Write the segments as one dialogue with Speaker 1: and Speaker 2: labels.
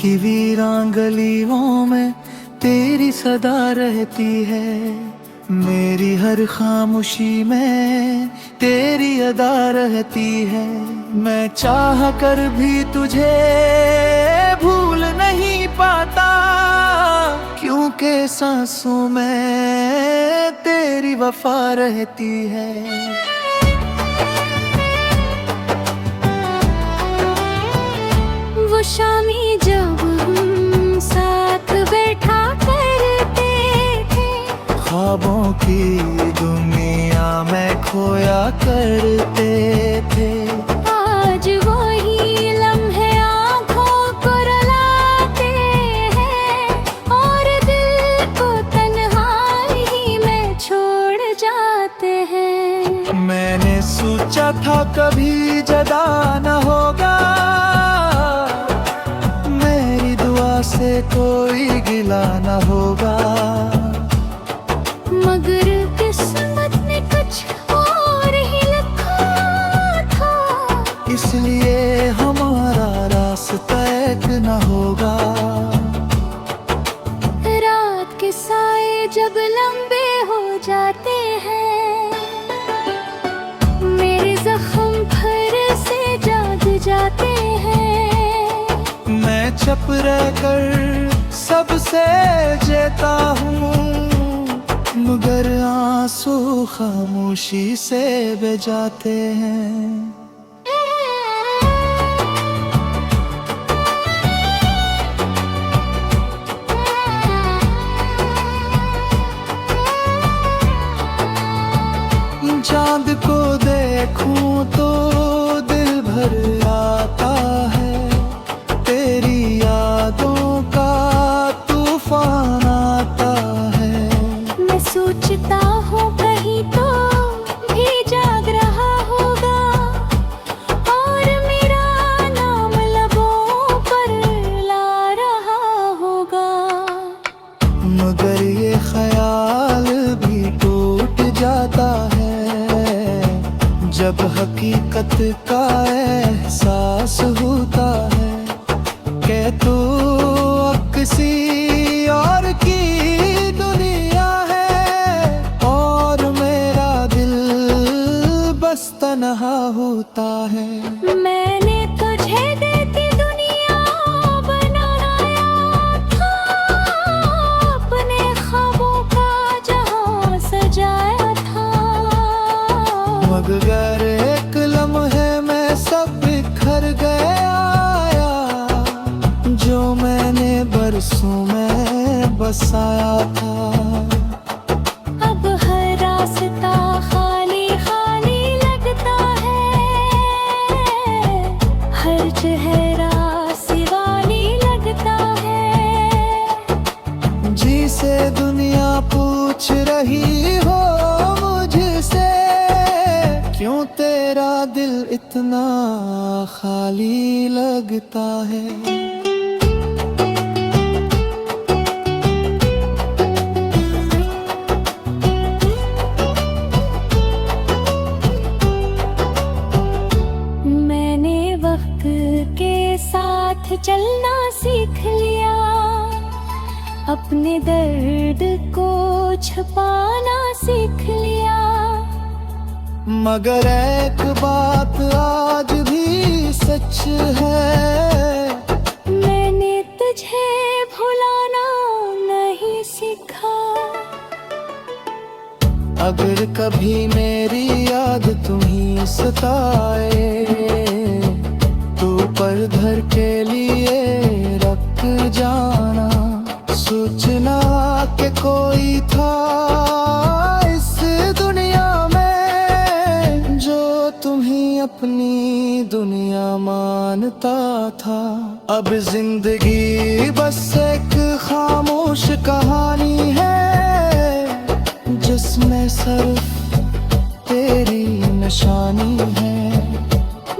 Speaker 1: की वीरान गलियों में तेरी सदा रहती है, मेरी हर खामोशी में तेरी अदा रहती है। मैं चाह कर भी तुझे भूल नहीं पाता, क्योंकि सांसों में तेरी वफा रहती है।
Speaker 2: वो शामी जब हम साथ बैठा करते थे,
Speaker 1: ख्वाबों की दुनिया में खोया करते थे।
Speaker 2: आज वही लम्हे आँखों को रुलाते हैं और दिल को तन्हाई में छोड़ जाते हैं।
Speaker 1: मैंने सोचा था कभी जदा न होगा, मेरी दुआ से कोई गिला न होगा।
Speaker 2: मगर किस्मत ने कुछ और ही लिखा था,
Speaker 1: इसलिए हमारा रास्ता एक न होगा।
Speaker 2: रात के साए जब लंबे हो जाते हैं, मेरे जख्म फिर से जाग जाते हैं।
Speaker 1: मैं चुप रहकर सबसे जीता हूँ, मगर आंसू खामोशी से बह जाते हैं। चांद को देखूं तो दिल भर आता है, तेरी यादों का तूफान आता है।
Speaker 2: मैं सोचता हूँ कहीं तो भी जाग रहा होगा और मेरा नाम लबों पर ला रहा होगा।
Speaker 1: मगर ये ख्याल भी टूट जाता है जब हकीकत का एहसास होता है कि तू अब किसी और की दुनिया है और मेरा दिल बस तन्हा होता है।
Speaker 2: मैंने तुझे देती दुनिया बनाया था, अपने ख्वाबों का जहां सजाया था।
Speaker 1: मगर एक लम्हे में सब बिखर गया, जो मैंने बरसों में बसाया था।
Speaker 2: अब हर रास्ता खाली खाली लगता है, हर चेहरा सिवानी लगता है।
Speaker 1: जी से दुनिया पूछ रही हो मुझसे, क्यों तेरा दिल इतना खाली लगता है।
Speaker 2: मैंने वक्त के साथ चलना सीख लिया, अपने दर्द को छुपाना सीख लिया।
Speaker 1: मगर एक बात आज भी सच है,
Speaker 2: मैंने तुझे भुलाना नहीं सीखा।
Speaker 1: अगर कभी मेरी याद तुम्हीं सताए, तो पर धर के लिए रख जाना। सोचना कि कोई था इस दुनिया में जो तुम्हीं अपनी दुनिया मानता था। अब जिंदगी बस एक खामोश कहानी है, जिसमें सिर्फ तेरी निशानी है।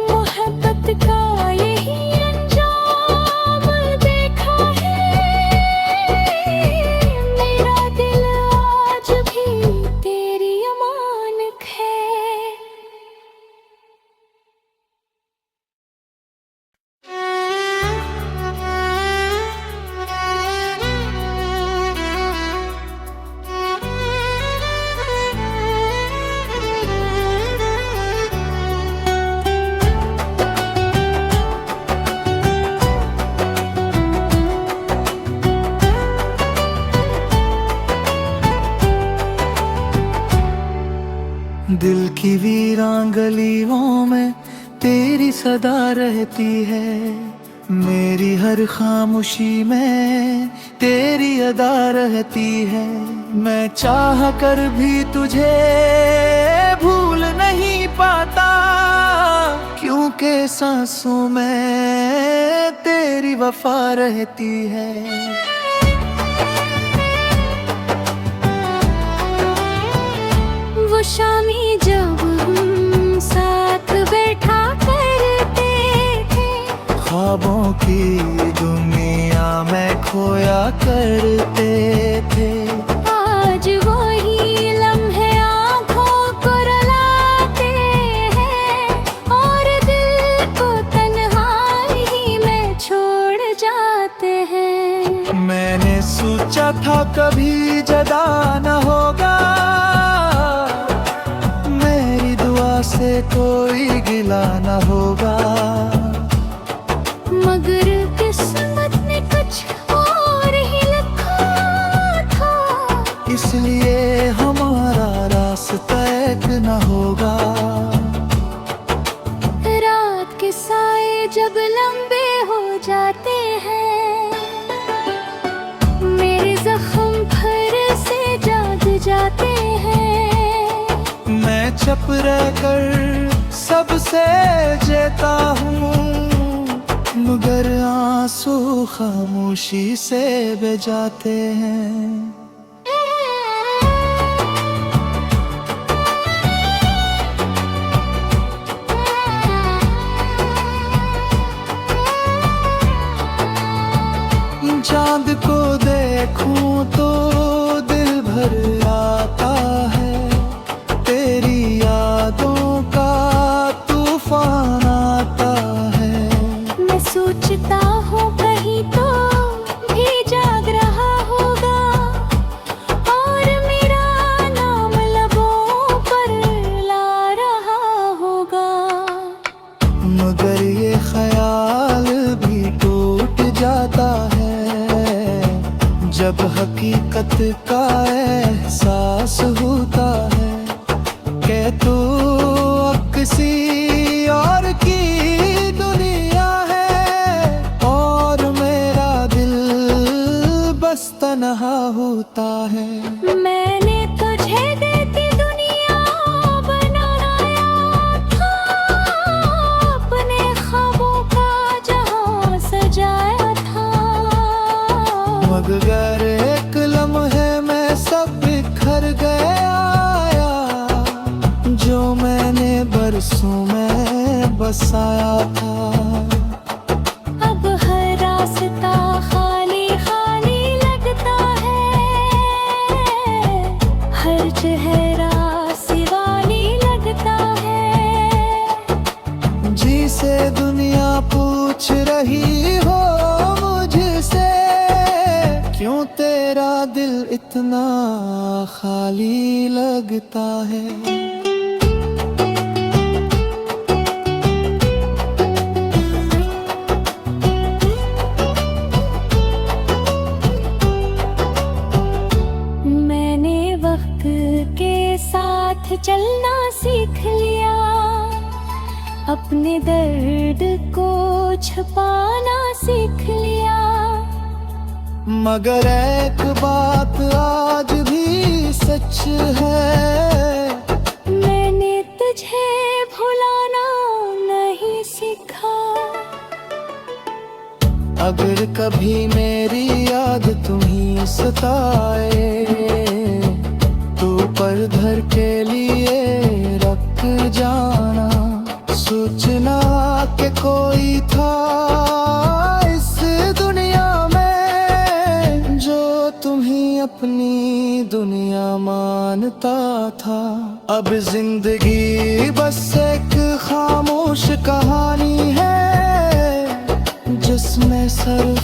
Speaker 2: मोहब्बत का यही अंजाम देखा है, मेरा दिल आज भी तेरी अमानत है।
Speaker 1: दिल की वीरान गलियों में तेरी सदा रहती है, मेरी हर खामोशी में तेरी अदा रहती है। मैं चाह कर भी तुझे भूल नहीं पाता, क्योंकि सांसों में तेरी वफा रहती है।
Speaker 2: वो शामी जब हम साथ बैठा करते थे,
Speaker 1: ख्वाबों की दुनिया में खोया करते थे।
Speaker 2: आज वही लम्हे आँखों को रुलाते हैं और दिल को तन्हाई में छोड़ जाते हैं।
Speaker 1: मैंने सोचा था कभी जदा न होगा, मेरी दुआ से कोई गिला न होगा,
Speaker 2: मगर किस्मत ने कुछ और ही लिखा था,
Speaker 1: इसलिए हमारा रास्ता एक न होगा।
Speaker 2: रात के साए जब लंबे हो जाते हैं, मेरे जख्म फिर से जाग जाते हैं।
Speaker 1: मैं चुप रहकर सबसे जीता हूँ, मगर आंसू खामोशी से बह जाते हैं। चांद को देखूं तो दिल भर आता है, तेरी यादों का तूफान आता है।
Speaker 2: मैं सोचता हूँ कहीं तो भी जाग रहा होगा और मेरा नाम लबों पर ला रहा होगा,
Speaker 1: मगर ये ख्याल भी टूट जाता है जब हकीकत का एहसास होता है कि तू अब किसी और की दुनिया है और मेरा दिल बस तन्हा होता है।
Speaker 2: मैंने तुझे देती दुनिया बनाया था, अपने ख्वाबों का जहां सजाया था,
Speaker 1: मगर एक लम्हे में सब बिखर गया, जो मैंने बरसों में बसाया था।
Speaker 2: अब हर रास्ता खाली खाली लगता है, हर चेहरा सिवानी लगता है।
Speaker 1: जी से दुनिया पूछ रही हो मुझसे, क्यों तेरा दिल इतना खाली लगता है।
Speaker 2: मैंने वक्त के साथ चलना सीख लिया, अपने दर्द को छुपाना सीख लिया,
Speaker 1: मगर एक बात आज भी सच है,
Speaker 2: मैंने तुझे भुलाना नहीं सीखा।
Speaker 1: अगर कभी मेरी याद तुम्हीं सताए, तो पर धर के लिए रख जाना, सोचना कि कोई था इस दुनिया में जो तुम्हीं अपनी दुनिया मानता था। अब जिंदगी बस एक खामोश कहानी है, जिसमें सर